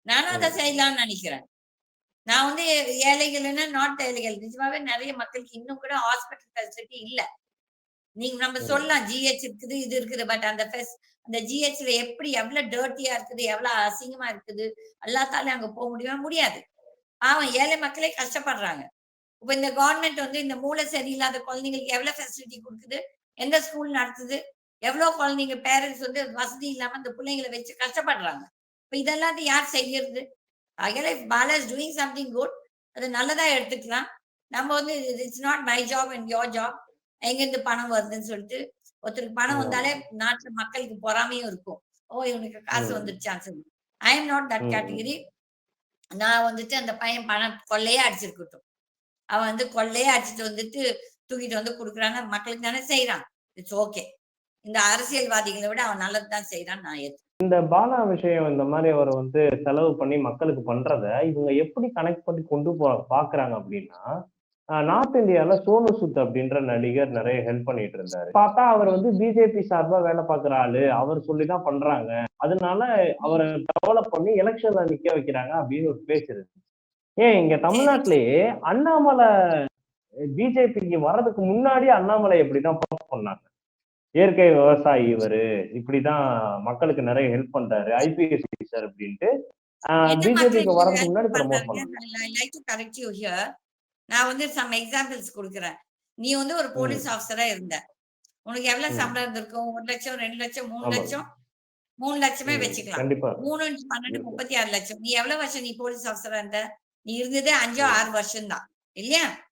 நானும் அதை செய்யலாம்னு நினைக்கிறேன். நான் வந்து ஏழைகள்னா நாட் ஏழைகள். நிஜமாவே நெறைய மக்களுக்கு இன்னும் கூட ஹாஸ்பிட்டல் ஃபெசிலிட்டி இல்ல. நீங்க நம்ம சொல்லலாம் ஜிஹெச் இருக்குது, இது இருக்குது. பட் அந்த ஜிஹெச்ல எப்படி எவ்வளவு டர்ட்டியா இருக்குது, எவ்வளவு அசிங்கமா இருக்குது, எல்லாத்தாலயும் அங்க போ முடியுமா? முடியாது. பாவம் ஏழை மக்களே கஷ்டப்படுறாங்க. இப்ப இந்த கவர்ன்மெண்ட் வந்து இந்த மூளை சரியில்லாத குழந்தைங்களுக்கு எவ்வளவு ஃபெசிலிட்டி குடுக்குது? எந்த ஸ்கூல் நடத்துது? எவ்வளவு குழந்தைங்க பேரண்ட்ஸ் வந்து வசதி இல்லாம அந்த பிள்ளைங்கள வச்சு கஷ்டப்படுறாங்க. இப்ப இதெல்லாத்தையும் யார் செய்யறது? ஆகையால if Bala is doing something good, அது நல்லதா எடுத்துக்கலாம். நம்ம வந்து it's not my job and your job. எங்கேருந்து பணம் வருதுன்னு சொல்லிட்டு, ஒருத்தருக்கு பணம் வந்தாலே நாட்டுல மக்களுக்கு பொறாமையும் இருக்கும். ஓ! இவனுக்கு காசு வந்துருச்சான்னு சொல்லி. ஐ அம் நாட் தட் கேட்டகரி. நான் வந்துட்டு அந்த பையன் பணம் கொள்ளையே அடிச்சிருக்கட்டும். அவன் வந்து கொள்ளையே அடிச்சுட்டு வந்துட்டு தூக்கிட்டு வந்து குடுக்குறாங்க. மக்களுக்கு தானே செய்றான். It's okay. இந்த அரசியல்வாதிகள விட அவன் நல்லது தான் செய்றான்னு நான் இந்த பாலா விஷயம் இந்த மாதிரி அவர் வந்து செலவு பண்ணி மக்களுக்கு பண்றத இவங்க எப்படி கனெக்ட் பண்ணி கொண்டு பாக்குறாங்க அப்படின்னா, நார்த் இந்தியால சோனு சூத் அப்படின்ற நடிகர் நிறைய ஹெல்ப் பண்ணிட்டு இருந்தாரு. பார்த்தா அவர் வந்து பிஜேபி சார்பா வேலை பார்க்குற ஆளு. அவர் சொல்லிதான் பண்றாங்க. அதனால அவரை டெவலப் பண்ணி எலெக்ஷன்ல நிக்க வைக்கிறாங்க அப்படின்னு ஒரு பேச்சு இருக்கு. ஏன் இங்க தமிழ்நாட்டிலேயே அண்ணாமலை பிஜேபிக்கு வர்றதுக்கு முன்னாடி அண்ணாமலை எப்படிதான் பண்ணாங்க. இயற்கை விவசாயி இவரு, இப்படிதான் மக்களுக்கு நிறைய ஹெல்ப் பண்றாரு, ஐபிஎஸ் ஆஃபீஸர் அப்படின்ட்டு பிஜேபிக்கு வரதுக்கு முன்னாடி ப்ரமோட் பண்ணாங்க. நான் வந்து சம் எக்ஸாம்பிள்ஸ் குடுக்குறேன். நீ வந்து ஒரு போலீஸ் ஆஃபீஸரா இருந்த. உனக்கு எவ்வளவு சம்பளம் இருந்திருக்கும்? 1 லட்சம், 2 லட்சம், 3 லட்சம்? 3 லட்சமே வச்சுக்கலாம். 3 × 12 36 லட்சம். நீ எவ்வளவு வருஷம் நீ போலீஸ் ஆஃபீஸரா இருந்த? நீ இருந்ததே 5 6 வருஷம் தான். இல்லையா?